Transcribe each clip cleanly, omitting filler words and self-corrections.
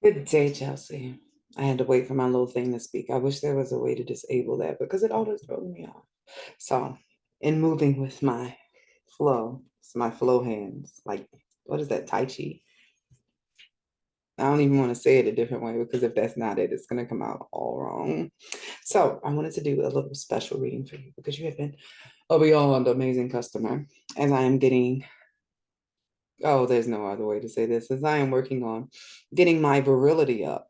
Good day, Chelsea. I had to wait for my little thing to speak. I wish there was a way to disable that because it always throws me off. So, in moving with my flow, it's my flow hands. Like, what is that? Tai Chi. I don't even want to say it a different way because if that's not it, it's going to come out all wrong. So, I wanted to do a little special reading for you because you have been a beyond amazing customer as I am getting. Oh, there's no other way to say this, as I am working on getting my virility up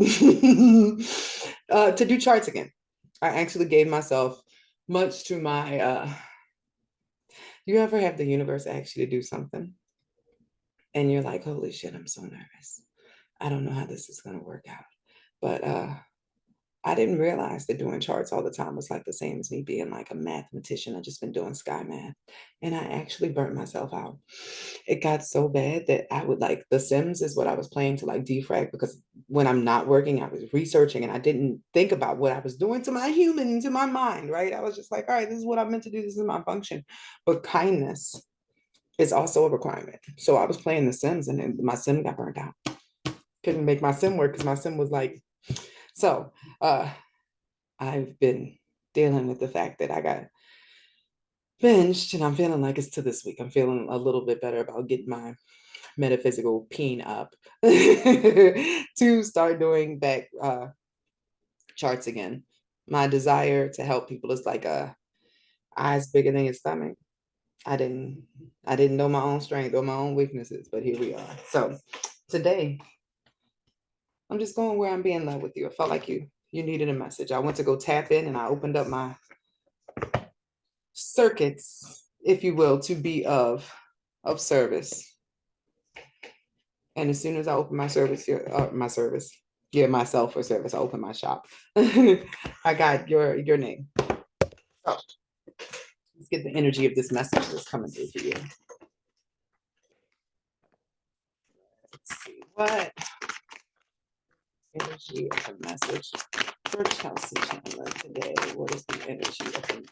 to do charts again. I actually gave myself much to my you ever have the universe ask you to do something and you're like, holy shit, I'm so nervous. I don't know how this is gonna work out. But I didn't realize that doing charts all the time was like the same as me being like a mathematician. I just been doing sky math and I actually burnt myself out. It got so bad that I would like The Sims is what I was playing to like defrag because when I'm not working, I was researching and I didn't think about what I was doing to my human, to my mind, right? I was just like, all right, this is what I'm meant to do. This is my function. But kindness is also a requirement. So I was playing The Sims and then my sim got burnt out. Couldn't make my sim work because my sim was like, so uh I've been dealing with the fact that I got benched and I'm feeling like it's to this week. I'm feeling a little bit better about getting my metaphysical peen up to start doing back charts again. My desire to help people is like eyes bigger than your stomach. I didn't I didn't know my own strength or my own weaknesses, but here we are. So today I'm just going where I'm being led with you. I felt like you needed a message. I went to go tap in and I opened up my circuits, if you will, to be of service. And as soon as I open my service, my service, yeah, myself for service, I open my shop. I got your name. So let's get the energy of this message that's coming through for you. Let's see what energy of the message for Chelsea Chandler today. What is the energy of the message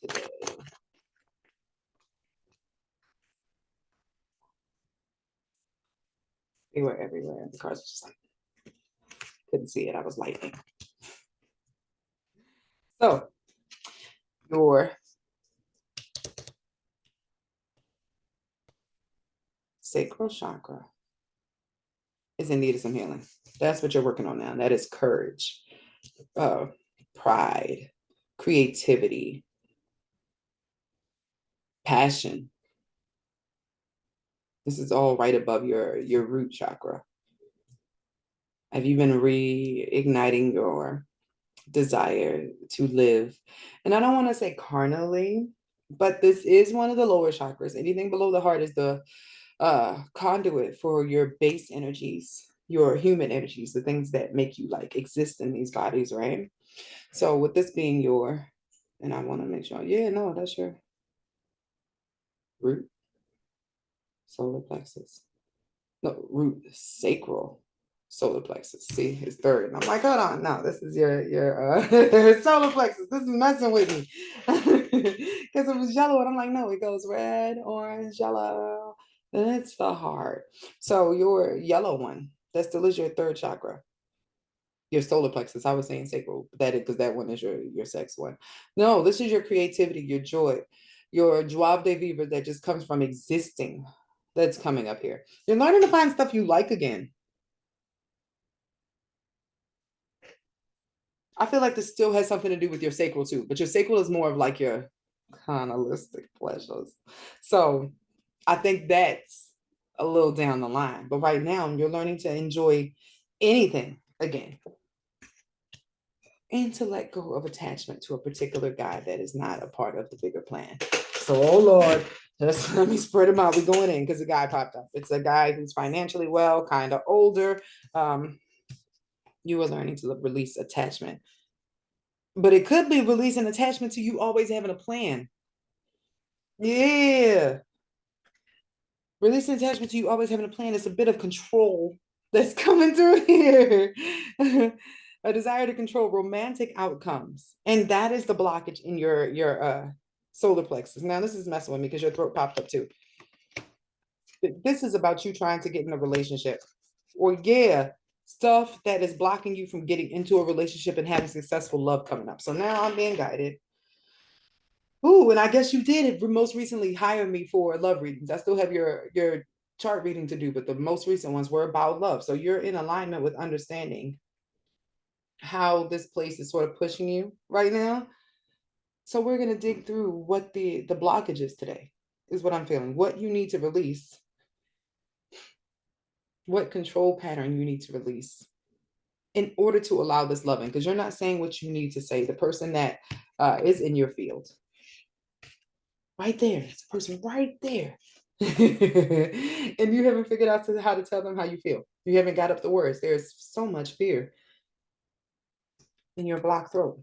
today? They were everywhere. The cars just like couldn't see it. I was lighting. So your sacral chakra is in need of some healing. That's what you're working on now. That is courage, uh, pride, creativity, passion. This is all right above your root chakra. Have you been reigniting your desire to live? And I don't want to say carnally, but this is one of the lower chakras. Anything below the heart is the conduit for your base energies, your human energies, the things that make you like exist in these bodies, right? So with this being your, and I want to make sure, yeah, no, that's your root, solar plexus. No, root, sacral, solar plexus. See, it's third. And I'm like, hold on, no, this is your solar plexus. This is messing with me. Because it was yellow, and I'm like, no, it goes red, orange, yellow. Then it's the heart. So your yellow one, that still is your third chakra. Your solar plexus. I was saying sacral, but that is because that one is your sex one. No, this is your creativity, your joy, your joie de vivre that just comes from existing. That's coming up here. You're learning to find stuff you like again. I feel like this still has something to do with your sacral too, but your sacral is more of like your carnalistic pleasures. So I think that's a little down the line. But right now, you're learning to enjoy anything again and to let go of attachment to a particular guy that is not a part of the bigger plan. So, oh Lord, just let me spread them out. We're going in because the guy popped up. It's a guy who's financially well, kind of older. You are learning to release attachment, but it could be releasing attachment to you always having a plan. Yeah, releasing attachment to you always having a plan. It's a bit of control that's coming through here. A desire to control romantic outcomes, and that is the blockage in your solar plexus. Now this is messing with me because your throat popped up too. This is about you trying to get in a relationship. or yeah, stuff that is blocking you from getting into a relationship and having successful love coming up. So now I'm being guided. Ooh, and I guess you did most recently hire me for love readings. I still have your chart reading to do, but the most recent ones were about love. So you're in alignment with understanding how this place is sort of pushing you right now. So we're gonna dig through what the blockage is today, is what I'm feeling. What you need to release, what control pattern you need to release in order to allow this loving, because you're not saying what you need to say. The person that is in your field, right there, it's a person right there. And you haven't figured out how to tell them how you feel. You haven't got up the words. There's so much fear in your blocked throat.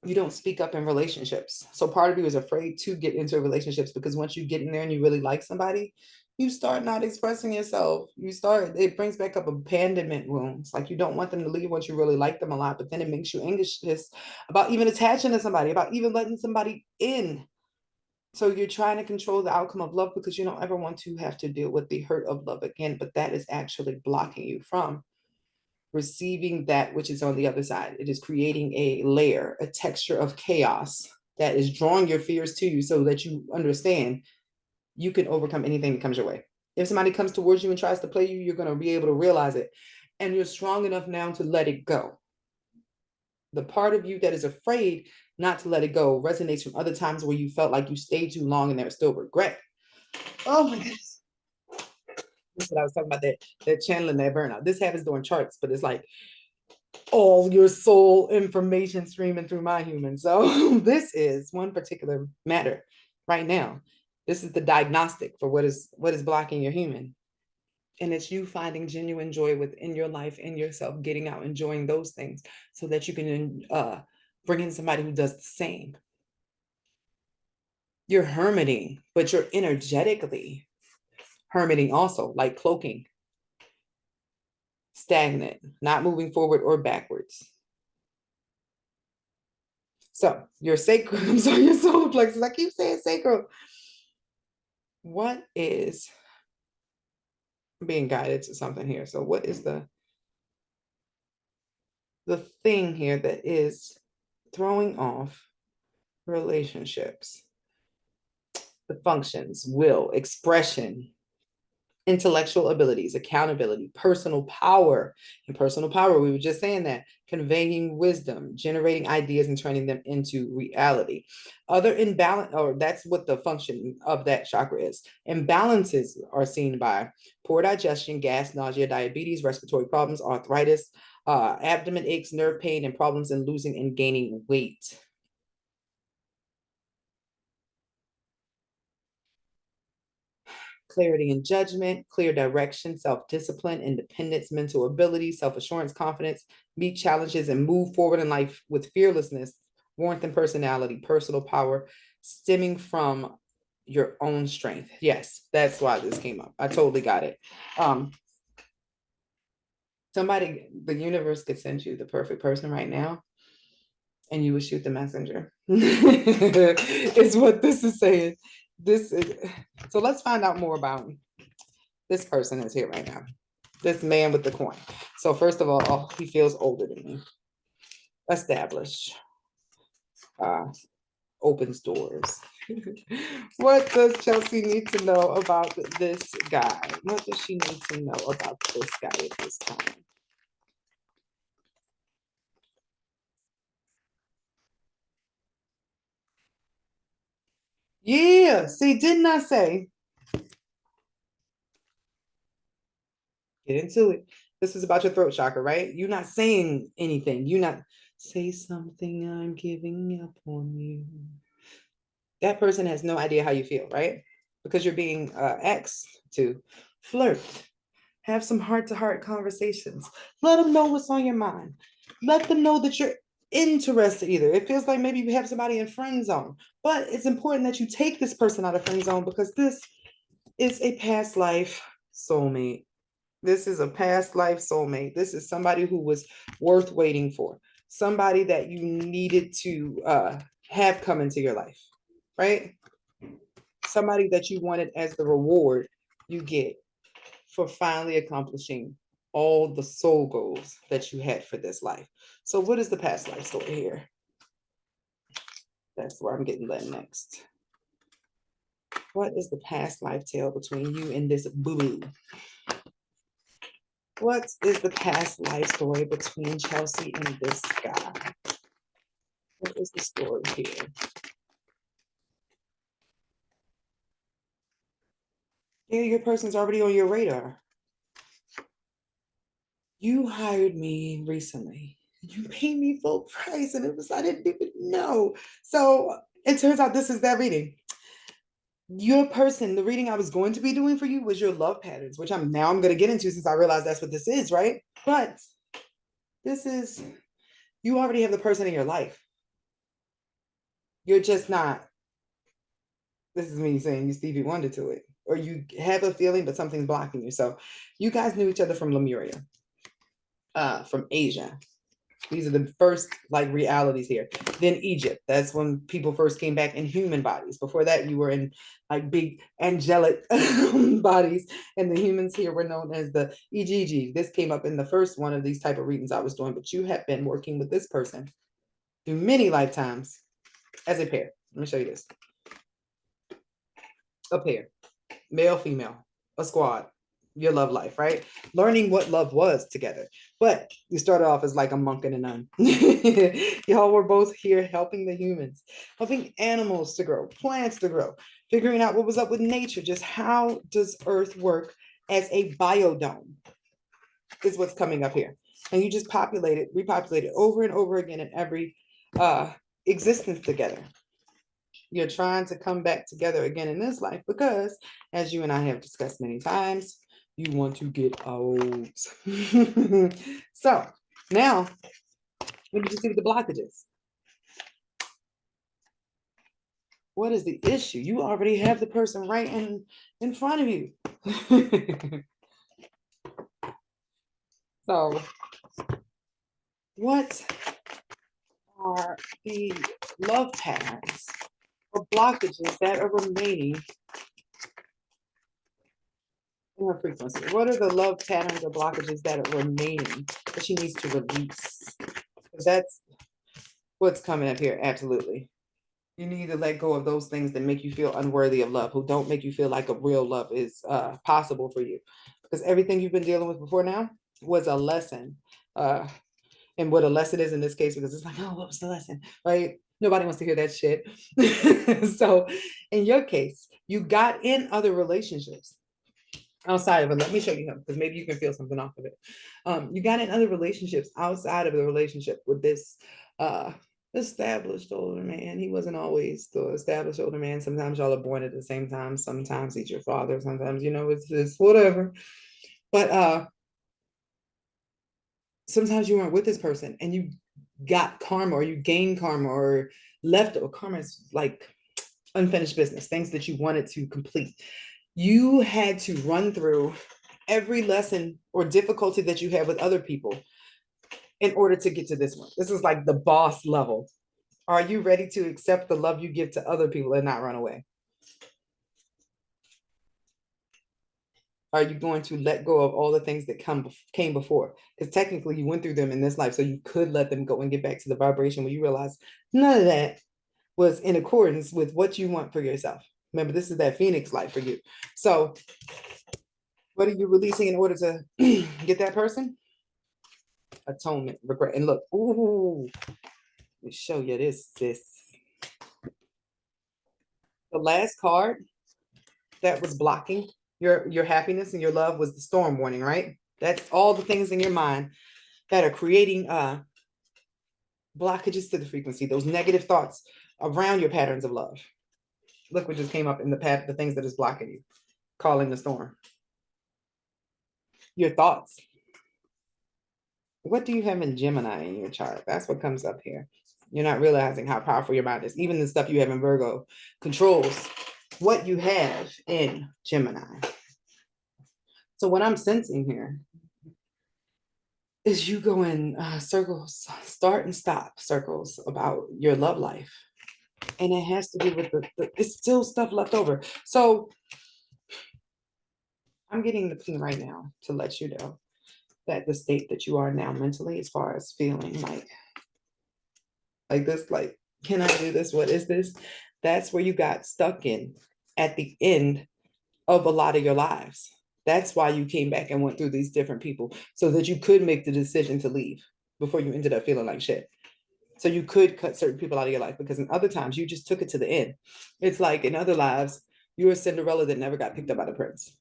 You don't speak up in relationships. So part of you is afraid to get into relationships because once you get in there and you really like somebody, you start not expressing yourself. It brings back up abandonment wounds. Like you don't want them to leave once you really like them a lot, but then it makes you anxious about even attaching to somebody, about even letting somebody in. So you're trying to control the outcome of love because you don't ever want to have to deal with the hurt of love again, but that is actually blocking you from receiving that which is on the other side. It is creating a layer, a texture of chaos that is drawing your fears to you so that you understand you can overcome anything that comes your way. If somebody comes towards you and tries to play you, you're going to be able to realize it. And you're strong enough now to let it go. The part of you that is afraid not to let it go resonates from other times where you felt like you stayed too long and there's still regret. Oh my goodness. That's what I was talking about, that channeling that burnout. This happens during charts, but it's like all your soul information streaming through my human. So this is one particular matter right now. This is the diagnostic for what is blocking your human. And it's you finding genuine joy within your life, in yourself, getting out, enjoying those things so that you can bring in somebody who does the same. You're hermiting, but you're energetically hermiting also, like cloaking, stagnant, not moving forward or backwards. So your sacral, I'm sorry, your solar plexus, I keep saying sacral. What is being guided to something here? So what is the thing here that is throwing off relationships? The functions, will, expression, intellectual abilities, accountability, personal power. And personal power, we were just saying that, conveying wisdom, generating ideas and turning them into reality. Other imbalance, or that's what the function of that chakra is. Imbalances are seen by poor digestion, gas, nausea, diabetes, respiratory problems, arthritis, abdomen aches, nerve pain, and problems in losing and gaining weight. Clarity and judgment, clear direction, self-discipline, independence, mental ability, self-assurance, confidence, meet challenges and move forward in life with fearlessness, warmth and personality, personal power stemming from your own strength. Yes, that's why this came up. I totally got it. Somebody, the universe could send you the perfect person right now and you would shoot the messenger. Is what this is saying. This is, so let's find out more about this person is here right now. This man with the coin. So first of all, he feels older than me. Established. Opens doors. What does Chelsea need to know about this guy? What does she need to know about this guy at this time? Yeah, see, didn't I say? Get into it. This is about your throat chakra, right? You're not saying anything. You're not say something, I'm giving up on you. That person has no idea how you feel, right? Because you're being asked to flirt, have some heart-to-heart conversations. Let them know what's on your mind. Let them know that you're interested either. It feels like maybe you have somebody in friend zone, but it's important that you take this person out of friend zone because this is a past life soulmate. This is a past life soulmate. This is somebody who was worth waiting for, somebody that you needed to have come into your life, right? Somebody that you wanted as the reward you get for finally accomplishing all the soul goals that you had for this life. So what is the past life story here? That's where I'm getting led next. What is the past life tale between you and this boo-boo? What is the past life story between Chelsea and this guy? What is the story here? Yeah, your person's already on your radar. You hired me recently. You paid me full price, and it was, I didn't even know. So it turns out this is that reading. Your person, the reading I was going to be doing for you was your love patterns, which I'm going to get into since I realize that's what this is, right? But this is, you already have the person in your life. You're just not, this is me saying you Stevie Wonder to it, or you have a feeling, but something's blocking you. So you guys knew each other from Lemuria, from Asia. These are the first like realities here. Then Egypt. That's when people first came back in human bodies. Before that, you were in like big angelic bodies, and the humans here were known as the EGG. This came up in the first one of these type of readings I was doing, but you have been working with this person through many lifetimes as a pair. Let me show you this. A pair, male, female, a squad, your love life, right? Learning what love was together. But you started off as like a monk and a nun. Y'all were both here helping the humans, helping animals to grow, plants to grow, figuring out what was up with nature. Just how does Earth work as a biodome is what's coming up here. And you just repopulate it over and over again in every existence together. You're trying to come back together again in this life because, as you and I have discussed many times, you want to get out. So now, what did you see with the blockages? What is the issue? You already have the person right in front of you. So, what are the love patterns or blockages that are remaining in her frequency? What are the love patterns or blockages that are remaining that she needs to release? Because that's what's coming up here. Absolutely. You need to let go of those things that make you feel unworthy of love, who don't make you feel like a real love is possible for you. Because everything you've been dealing with before now was a lesson. And what a lesson is in this case, because it's like, oh, what was the lesson? Right? Nobody wants to hear that shit. So in your case, you got in other relationships outside of it. Let me show you him, because maybe you can feel something off of it. You got in other relationships outside of the relationship with this established older man. He wasn't always the established older man. Sometimes y'all are born at the same time. Sometimes he's your father. Sometimes, it's whatever. But sometimes you weren't with this person and you got karma, or you gained karma, or left, or karma is like unfinished business, things that you wanted to complete. You had to run through every lesson or difficulty that you had with other people in order to get to this one. This is like the boss level. Are you ready to accept the love you give to other people and not run away? Are you going to let go of all the things that came before? Because technically you went through them in this life, so you could let them go and get back to the vibration where you realize none of that was in accordance with what you want for yourself. Remember, this is that Phoenix life for you. So what are you releasing in order to get that person? Atonement, regret. And look, ooh, let me show you this, sis. The last card that was blocking your happiness and your love was the storm warning, right? That's all the things in your mind that are creating blockages to the frequency, those negative thoughts around your patterns of love. Look what just came up in the things that is blocking you, calling the storm. Your thoughts. What do you have in Gemini in your chart? That's what comes up here. You're not realizing how powerful your mind is. Even the stuff you have in Virgo controls what you have in Gemini. So what I'm sensing here is you go in circles, start and stop circles about your love life. And it has to do with it's still stuff left over. So I'm getting the ping right now to let you know. that the state that you are now mentally, as far as feeling like this, like, can I do this? What is this? That's where you got stuck in at the end of a lot of your lives. That's why you came back and went through these different people so that you could make the decision to leave before you ended up feeling like shit. So you could cut certain people out of your life, because in other times you just took it to the end. It's like in other lives, you're a Cinderella that never got picked up by the prince.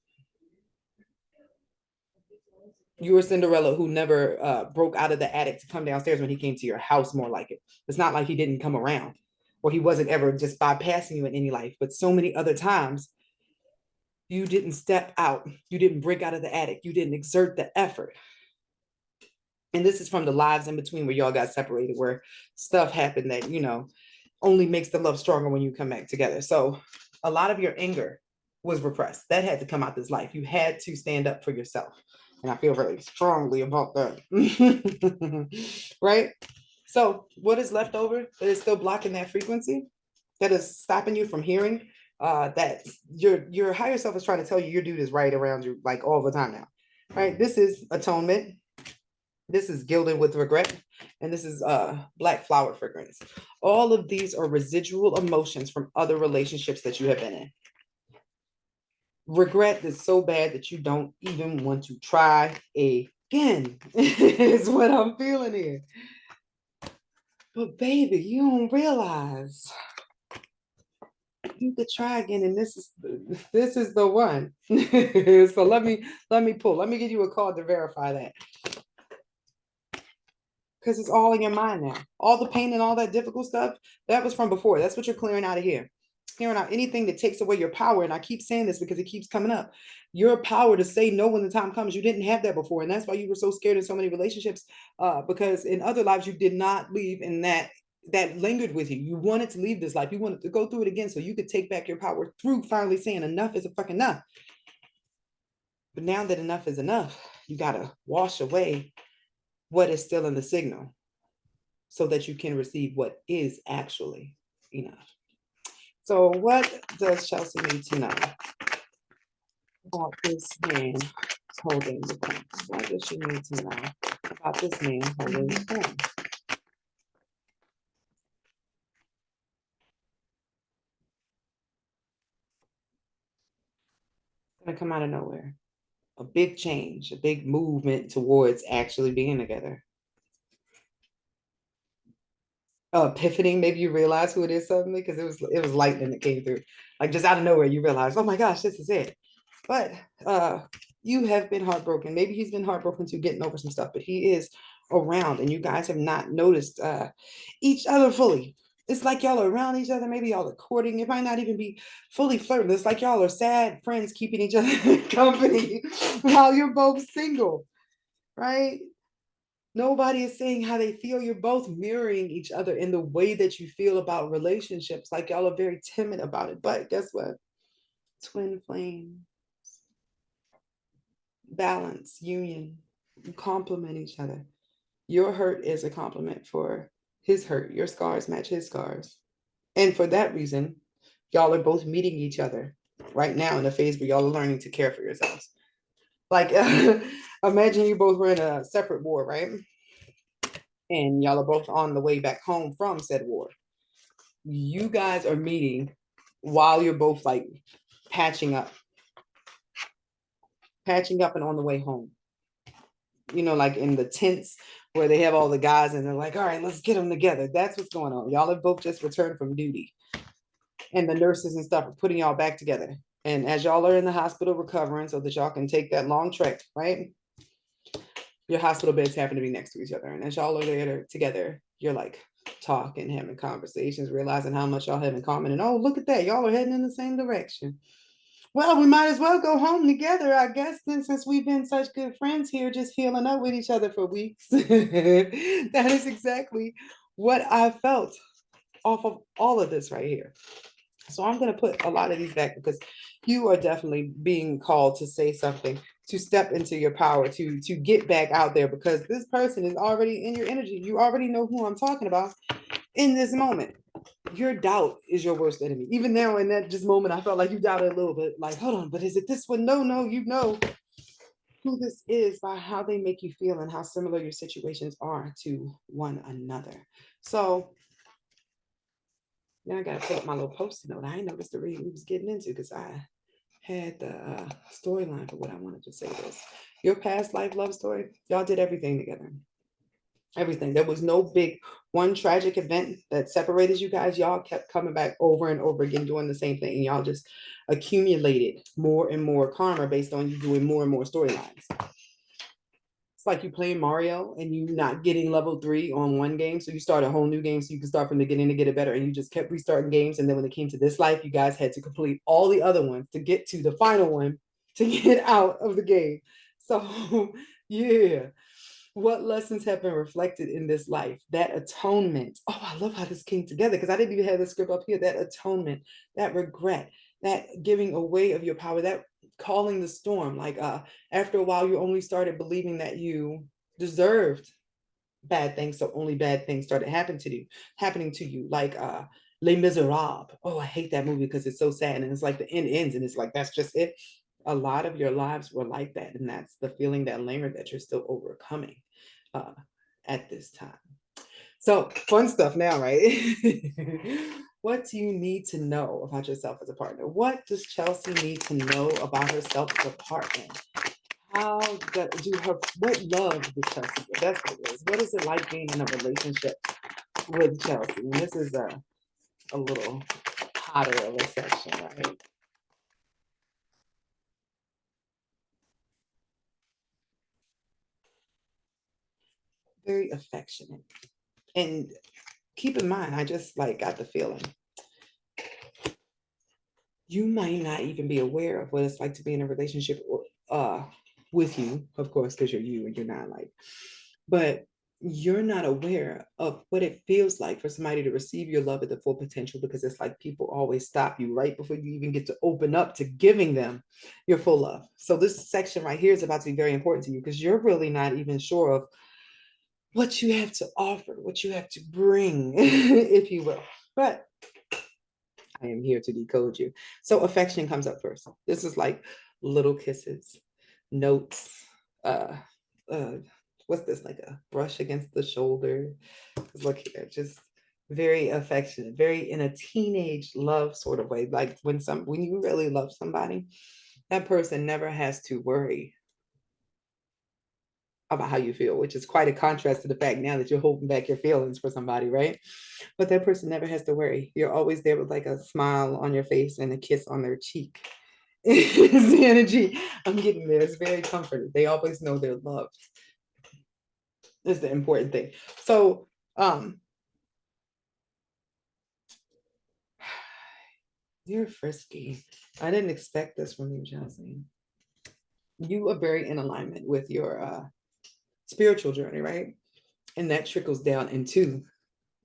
You were Cinderella who never broke out of the attic to come downstairs when he came to your house, more like it. It's not like he didn't come around or he wasn't ever just bypassing you in any life. But so many other times, you didn't step out. You didn't break out of the attic. You didn't exert the effort. And this is from the lives in between where y'all got separated, where stuff happened that, only makes the love stronger when you come back together. So a lot of your anger was repressed. That had to come out this life. You had to stand up for yourself. And I feel very strongly about that. Right? So what is left over that is still blocking that frequency, that is stopping you from hearing, that your higher self is trying to tell you your dude is right around you like all the time now. Right? This is atonement. This is gilded with regret, and this is black flower fragrance. All of these are residual emotions from other relationships that you have been in. Regret is so bad that you don't even want to try again. Is what I'm feeling here. But baby, you don't realize you could try again, and this is the one. So let me pull. Let me give you a card to verify that. Because it's all in your mind now. All the pain and all that difficult stuff, that was from before. That's what you're clearing out of here. Clearing out anything that takes away your power. And I keep saying this because it keeps coming up. Your power to say no when the time comes. You didn't have that before. And that's why you were so scared in so many relationships. Because in other lives, you did not leave, and that lingered with you. You wanted to leave this life. You wanted to go through it again so you could take back your power through finally saying enough is a fucking enough. But now that enough is enough, you got to wash away what is still in the signal so that you can receive what is actually enough. So what does Chelsea need to know about this man holding the pen? What does she need to know about this man holding the pen? It's going to come out of nowhere. A big change, a big movement towards actually being together. Epiphany, maybe you realize who it is suddenly, because it was lightning that came through, like just out of nowhere. You realize, oh my gosh, this is it. But you have been heartbroken. Maybe he's been heartbroken too, getting over some stuff, but he is around, and you guys have not noticed each other fully. It's like y'all are around each other. Maybe y'all are courting. It might not even be fully flirting. It's like y'all are sad friends keeping each other company while you're both single, right? Nobody is saying how they feel. You're both mirroring each other in the way that you feel about relationships. Like y'all are very timid about it. But guess what? Twin flame, balance, union, you complement each other. Your hurt is a compliment for his hurt. Your scars match his scars. And for that reason, y'all are both meeting each other right now in a phase where y'all are learning to care for yourselves. Like, imagine you both were in a separate war, right? And y'all are both on the way back home from said war. You guys are meeting while you're both like patching up and on the way home. Like in the tents where they have all the guys and they're like, all right, let's get them together. That's what's going on. Y'all have both just returned from duty, and the nurses and stuff are putting y'all back together. And as y'all are in the hospital recovering so that y'all can take that long trek, right? Your hospital beds happen to be next to each other. And as y'all are there together, you're like talking, having conversations, realizing how much y'all have in common. And oh, look at that. Y'all are heading in the same direction. Well, we might as well go home together, I guess, then, since we've been such good friends here, just healing up with each other for weeks. That is exactly what I felt off of all of this right here. So I'm going to put a lot of these back, because you are definitely being called to say something, to step into your power, to get back out there, because this person is already in your energy. You already know who I'm talking about in this moment. Your doubt is your worst enemy. Even now in that just moment, I felt like you doubted a little bit, like, hold on, but is it this one? No, you know. who this is by how they make you feel and how similar your situations are to one another. So now I gotta pull up my little post-it note. I ain't noticed the read we was getting into because I had the storyline for what I wanted to say this. Your past life love story, y'all did everything together. Everything. There was no big one tragic event that separated you guys. Y'all kept coming back over and over again, doing the same thing. And y'all just accumulated more and more karma based on you doing more and more storylines. It's like you playing Mario and you not getting level 3 on one game. So you start a whole new game so you can start from the beginning to get it better. And you just kept restarting games. And then when it came to this life, you guys had to complete all the other ones to get to the final one to get out of the game. So yeah. What lessons have been reflected in this life? That atonement. Oh, I love how this came together because I didn't even have the script up here. That atonement, that regret, that giving away of your power, that calling the storm. Like after a while, you only started believing that you deserved bad things, so only bad things started happening to you. Like Les Miserables. Oh, I hate that movie because it's so sad, and it's like the end ends, and it's like that's just it. A lot of your lives were like that, and that's the feeling that lingered that you're still overcoming uh, at this time. So fun stuff now, right? What do you need to know about yourself as a partner? What does Chelsea need to know about herself as a partner? How do her, what love does Chelsea get? That's what it is. What is it like being in a relationship with Chelsea? And this is a little hotter of a section, right? Very affectionate. And keep in mind, I just like got the feeling you might not even be aware of what it's like to be in a relationship uh with you, of course, because you're you and you're not like, but you're not aware of what it feels like for somebody to receive your love at the full potential because it's like people always stop you right before you even get to open up to giving them your full love. So this section right here is about to be very important to you because you're really not even sure of what you have to offer, what you have to bring, if you will. But I am here to decode you. So affection comes up first. This is like little kisses, notes, uh, uh, what's this, like a brush against the shoulder? Look here, just very affectionate, very in a teenage love sort of way. Like when you really love somebody, that person never has to worry about how you feel, which is quite a contrast to the fact now that you're holding back your feelings for somebody, right? But that person never has to worry. You're always there with like a smile on your face and a kiss on their cheek. It's the energy I'm getting there. It's very comforting. They always know they're loved. Is the important thing. So you're frisky. I didn't expect this from you, Chelsea. You are very in alignment with your spiritual journey, right? And that trickles down into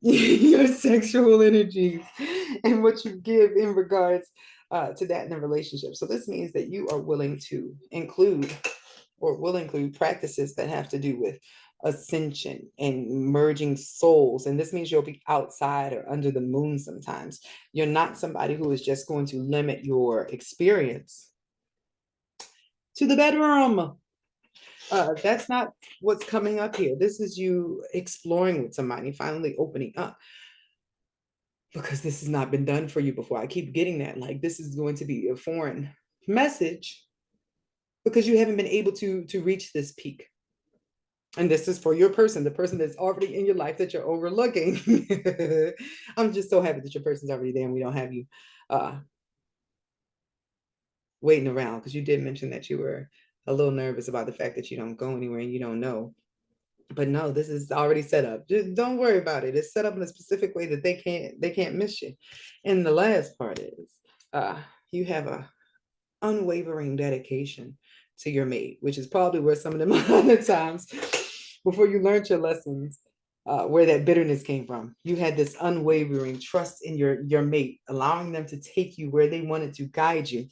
your sexual energies and what you give in regards to that in a relationship. So this means that you are willing to include or will include practices that have to do with ascension and merging souls. And this means you'll be outside or under the moon sometimes. You're not somebody who is just going to limit your experience to the bedroom. That's not what's coming up here. This is you exploring with somebody, finally opening up because this has not been done for you before. I keep getting that. Like this is going to be a foreign message because you haven't been able to reach this peak. And this is for your person, the person that's already in your life that you're overlooking. I'm just so happy that your person's already there and we don't have you waiting around because you did mention that you were a little nervous about the fact that you don't go anywhere and you don't know. But no, this is already set up. Just don't worry about it. It's set up in a specific way that they can't miss you. And the last part is you have a unwavering dedication to your mate, which is probably where some of them other times before you learned your lessons, where that bitterness came from. You had this unwavering trust in your mate, allowing them to take you where they wanted to guide you.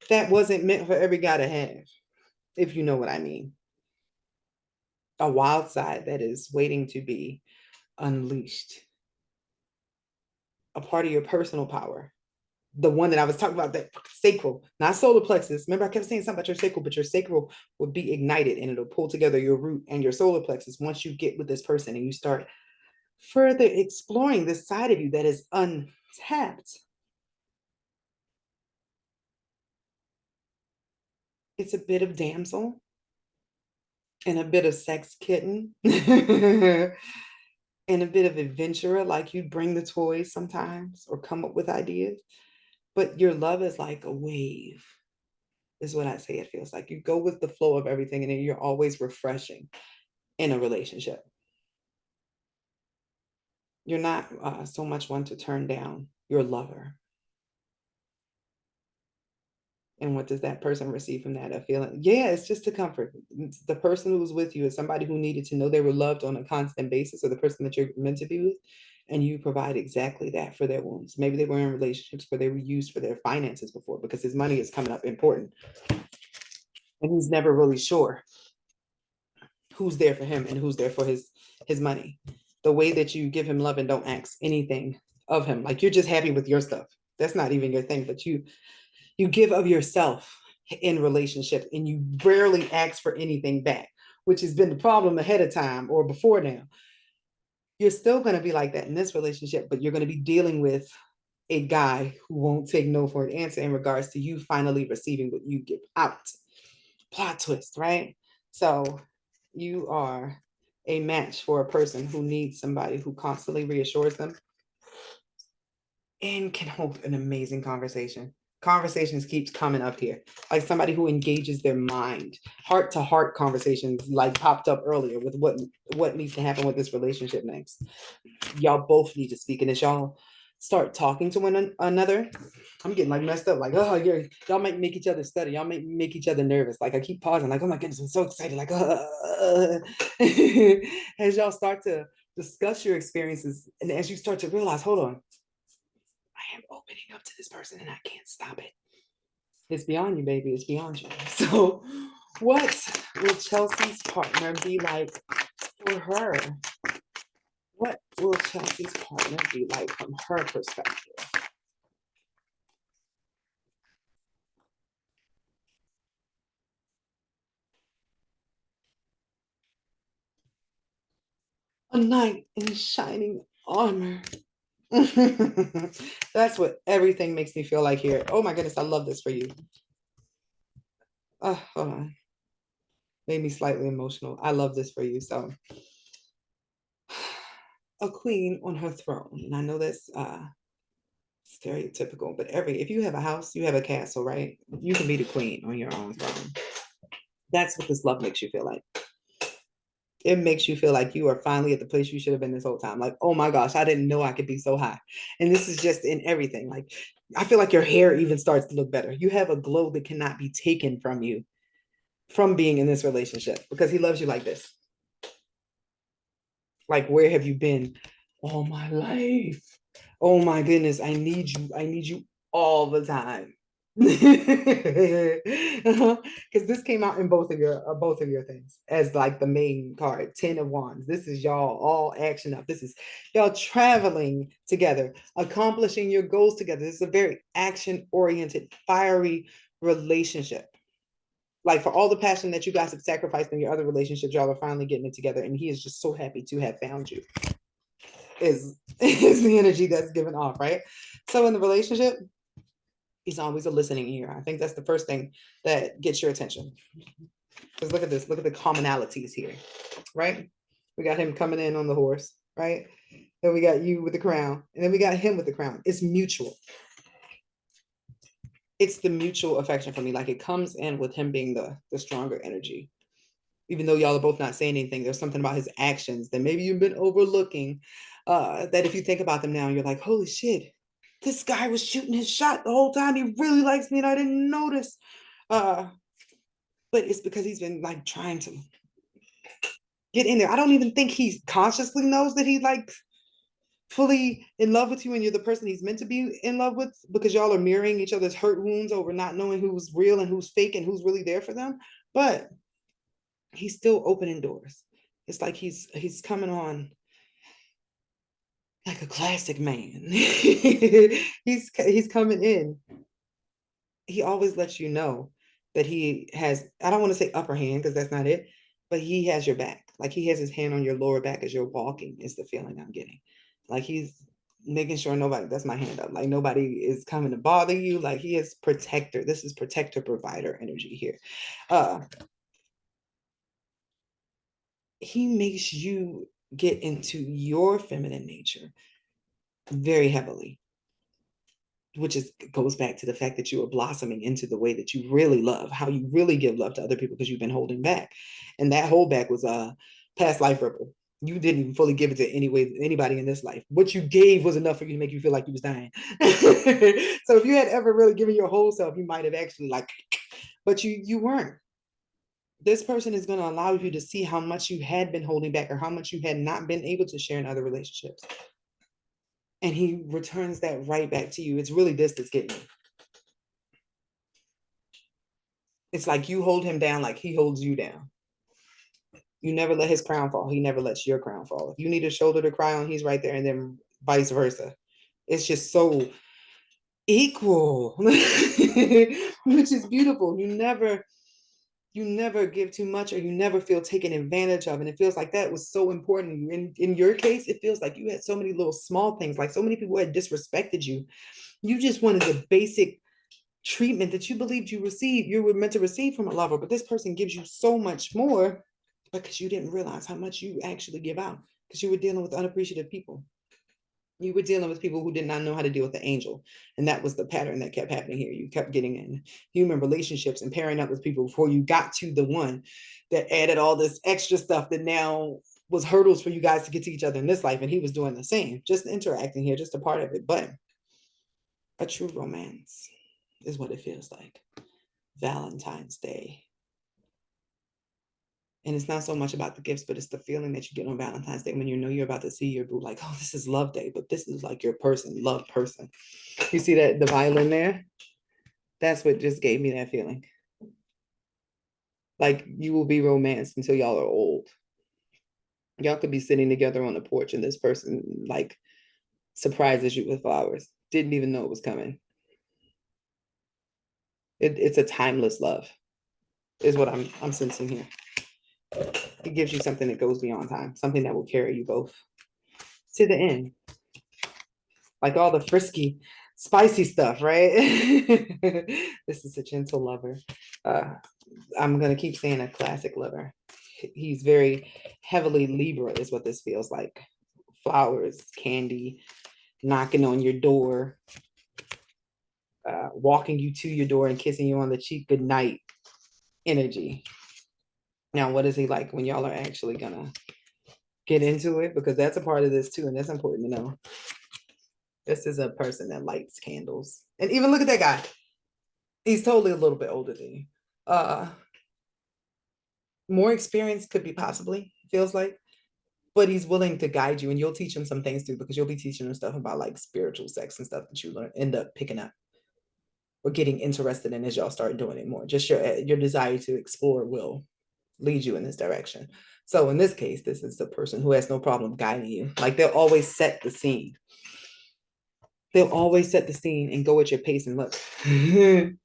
That wasn't meant for every guy to have, if you know what I mean. A wild side that is waiting to be unleashed, a part of your personal power the one that I was talking about, that sacral, not solar plexus. Remember, I kept saying something about your sacral, but your sacral will be ignited and it'll pull together your root and your solar plexus once you get with this person and you start further exploring this side of you that is untapped. It's a bit of damsel and a bit of sex kitten and a bit of adventurer, like you bring the toys sometimes or come up with ideas. But your love is like a wave, is what I say it feels like. You go with the flow of everything and you're always refreshing in a relationship. You're not so much one to turn down your lover. And what does that person receive from that? A feeling, yeah, it's just a comfort. It's the person who was with you is somebody who needed to know they were loved on a constant basis, or the person that you're meant to be with. And you provide exactly that for their wounds. Maybe they were in relationships where they were used for their finances before because his money is coming up important. And he's never really sure who's there for him and who's there for his money. The way that you give him love and don't ask anything of him, like you're just happy with your stuff. That's not even your thing, but you give of yourself in relationship and you rarely ask for anything back, which has been the problem ahead of time or before now. You're still going to be like that in this relationship, but you're going to be dealing with a guy who won't take no for an answer in regards to you finally receiving what you give out. Plot twist, right? So you are a match for a person who needs somebody who constantly reassures them and can hold an amazing conversation. Conversations keeps coming up here, like somebody who engages their mind. Heart to heart conversations like popped up earlier with what needs to happen with this relationship next. Y'all both need to speak, and as y'all start talking to one another, I'm getting like messed up, like, oh yeah, y'all might make each other stutter, y'all make each other nervous, like I keep pausing, like, oh my goodness, I'm so excited, like as y'all start to discuss your experiences, and as you start to realize, hold on, I am opening up to this person and I can't stop it. It's beyond you, baby. It's beyond you. So what will Chelsea's partner be like for her? What will Chelsea's partner be like from her perspective? A knight in shining armor. That's what everything makes me feel like here. Oh my goodness, I love this for you. Hold on. Made me slightly emotional. I love this for you. So, a queen on her throne. And I know that's stereotypical, but if you have a house, you have a castle, right? You can be the queen on your own throne. That's what this love makes you feel like. It makes you feel like you are finally at the place you should have been this whole time. Like, oh my gosh, I didn't know I could be so high. And this is just in everything. Like, I feel like your hair even starts to look better. You have a glow that cannot be taken from you from being in this relationship because he loves you like this. Like, where have you been all my life? Oh my goodness, I need you. I need you all the time. Because this came out in both of your things as like the main card, 10 of Wands. This is y'all all action up. This is y'all traveling together, accomplishing your goals together. This is a very action oriented, fiery relationship. Like for all the passion that you guys have sacrificed in your other relationships, y'all are finally getting it together, and he is just so happy to have found you. Is the energy that's given off, right? So in the relationship, he's always a listening ear. I think that's the first thing that gets your attention. Because look at this, look at the commonalities here, right? We got him coming in on the horse, right? Then we got you with the crown, and then we got him with the crown. It's mutual. It's the mutual affection for me. Like it comes in with him being the stronger energy. Even though y'all are both not saying anything, there's something about his actions that maybe you've been overlooking. That if you think about them now, you're like, holy shit, this guy was shooting his shot the whole time. He really likes me and I didn't notice. But it's because he's been like trying to get in there. I don't even think he consciously knows that he's like fully in love with you and you're the person he's meant to be in love with because y'all are mirroring each other's hurt wounds over not knowing who's real and who's fake and who's really there for them. But he's still opening doors. It's like he's coming on like a classic man. He's coming in. He always lets you know that he has, I don't want to say upper hand because that's not it, but he has your back. Like he has his hand on your lower back as you're walking, is the feeling I'm getting. Like he's making sure nobody, that's my hand up, like nobody is coming to bother you. Like he is protector. This is protector provider energy here. He makes you get into your feminine nature very heavily, which is goes back to the fact that you are blossoming into the way that you really love, how you really give love to other people because you've been holding back. And that hold back was a past life ripple. You didn't fully give it to anybody in this life. What you gave was enough for you to make you feel like you was dying. So if you had ever really given your whole self, you might have actually like, but you weren't. This person is going to allow you to see how much you had been holding back or how much you had not been able to share in other relationships. And he returns that right back to you. It's really this that's getting you. It's like you hold him down like he holds you down. You never let his crown fall. He never lets your crown fall. If you need a shoulder to cry on, he's right there, and then vice versa. It's just so equal, which is beautiful. You never give too much, or you never feel taken advantage of. And it feels like that was so important. In your case, it feels like you had so many little small things, like so many people had disrespected you. You just wanted the basic treatment that you believed you were meant to receive from a lover, but this person gives you so much more because you didn't realize how much you actually give out, because you were dealing with unappreciative people. You were dealing with people who did not know how to deal with the angel. And that was the pattern that kept happening here. You kept getting in human relationships and pairing up with people before you got to the one that added all this extra stuff that now was hurdles for you guys to get to each other in this life. And he was doing the same, just interacting here, just a part of it. But a true romance is what it feels like. Valentine's Day. And it's not so much about the gifts, but it's the feeling that you get on Valentine's Day when you know you're about to see your boo, like, oh, this is love day, but this is like your person, love person. You see that, the violin there? That's what just gave me that feeling. Like you will be romanced until y'all are old. Y'all could be sitting together on the porch and this person like surprises you with flowers. Didn't even know it was coming. It's a timeless love, is what I'm sensing here. It gives you something that goes beyond time, something that will carry you both to the end. Like all the frisky, spicy stuff, right? This is a gentle lover. I'm going to keep saying a classic lover. He's very heavily Libra, is what this feels like. Flowers, candy, knocking on your door, walking you to your door and kissing you on the cheek, good night energy. Now, what is he like when y'all are actually gonna get into it? Because that's a part of this too, and that's important to know. This is a person that lights candles. And even look at that guy. He's totally a little bit older than you. More experience could be possibly, feels like, but he's willing to guide you, and you'll teach him some things too, because you'll be teaching him stuff about like spiritual sex and stuff that you end up picking up or getting interested in as y'all start doing it more. Just your desire to explore will lead you in this direction. So in this case, this is the person who has no problem guiding you. Like they'll always set the scene. They'll always set the scene and go at your pace. And look, the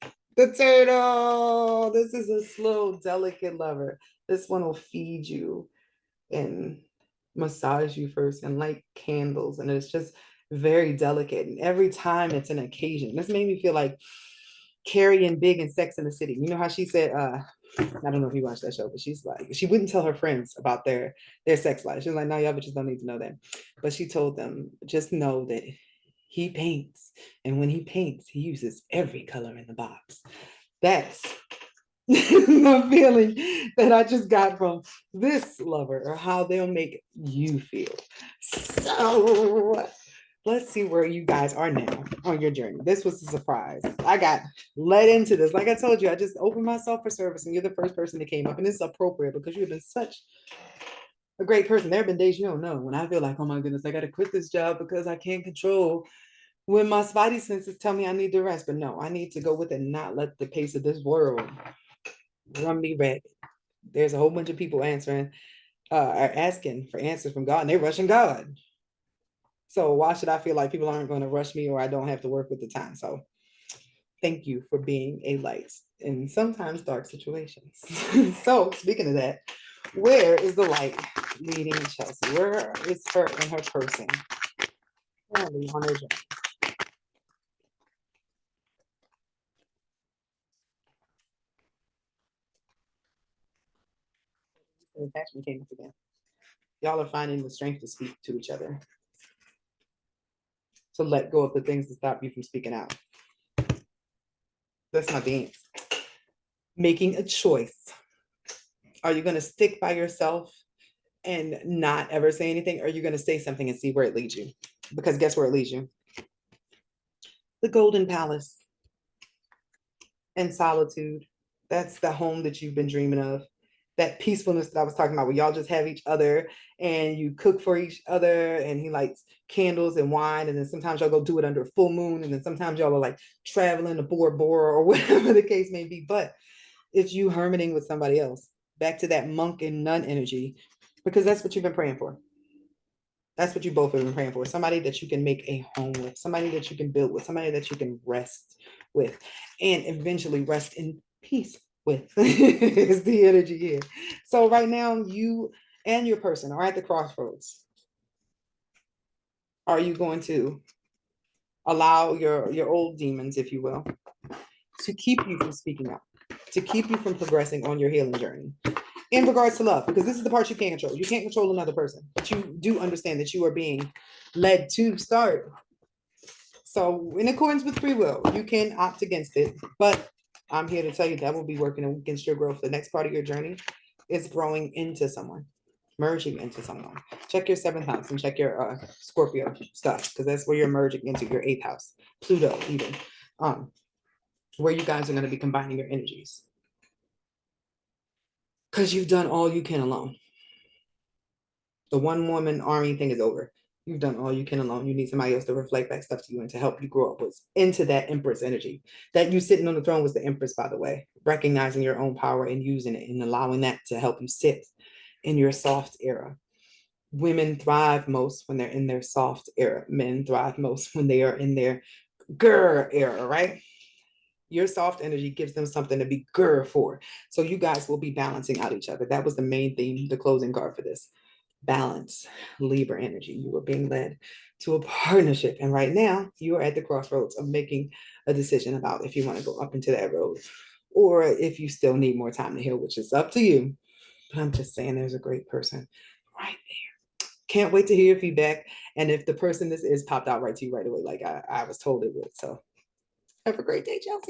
turtle. This is a slow, delicate lover. This one will feed you and massage you first and light candles. And it's just very delicate. And every time it's an occasion. This made me feel like Carrie and Big and Sex in the City. You know how she said, I don't know if you watched that show, but she's like, she wouldn't tell her friends about their sex life. She was like, no, y'all just don't need to know that. But she told them, just know that he paints. And when he paints, he uses every color in the box. That's the feeling that I just got from this lover, or how they'll make you feel. So let's see where you guys are now on your journey. This was a surprise. I got led into this. Like I told you, I just opened myself for service, and you're the first person that came up. And it's appropriate because you've been such a great person. There have been days you don't know when I feel like, oh my goodness, I got to quit this job because I can't control when my spidey senses tell me I need to rest. But no, I need to go with it and not let the pace of this world run me ragged. There's a whole bunch of people are asking for answers from God, and they're rushing God. So why should I feel like people aren't going to rush me or I don't have to work with the time? So thank you for being a light in sometimes dark situations. So speaking of that, where is the light leading Chelsea? Where is her and her person currently on their journey? The attachment came up again. Y'all are finding the strength to speak to each other, to let go of the things that stop you from speaking out. That's my dance. Making a choice. Are you going to stick by yourself and not ever say anything? Or are you going to say something and see where it leads you? Because guess where it leads you? The Golden Palace and solitude. That's the home that you've been dreaming of. That peacefulness that I was talking about, where y'all just have each other and you cook for each other, and he lights candles and wine, and then sometimes y'all go do it under a full moon, and then sometimes y'all are like traveling to Bora Bora or whatever the case may be. But it's you hermiting with somebody else. Back to that monk and nun energy, because that's what you've been praying for. That's what you both have been praying for. Somebody that you can make a home with, somebody that you can build with, somebody that you can rest with, and eventually rest in peace with is the energy here. So right now, you and your person are at the crossroads. Are you going to allow your old demons, if you will, to keep you from speaking up, to keep you from progressing on your healing journey? In regards to love, because this is the part you can't control. You can't control another person, but you do understand that you are being led to start. So, in accordance with free will, you can opt against it, but I'm here to tell you that will be working against your growth. The next part of your journey is growing into someone, merging into someone. Check your seventh house and check your Scorpio stuff, because that's where you're merging into your eighth house, Pluto, even, um, where you guys are going to be combining your energies. Because you've done all you can alone. The one woman army thing is over. You've done all you can alone. You need somebody else to reflect that stuff to you and to help you grow up with into that Empress energy. That you sitting on the throne was the Empress, by the way, recognizing your own power and using it and allowing that to help you sit in your soft era. Women thrive most when they're in their soft era. Men thrive most when they are in their grr era, right? Your soft energy gives them something to be grr for. So you guys will be balancing out each other. That was the main theme, the closing card for this. Balance, Libra energy. You are being led to a partnership. And right now, you are at the crossroads of making a decision about if you want to go up into that road or if you still need more time to heal, which is up to you. But I'm just saying there's a great person right there. Can't wait to hear your feedback. And if the person this is popped out right to you right away, like I was told it would. So have a great day, Chelsea.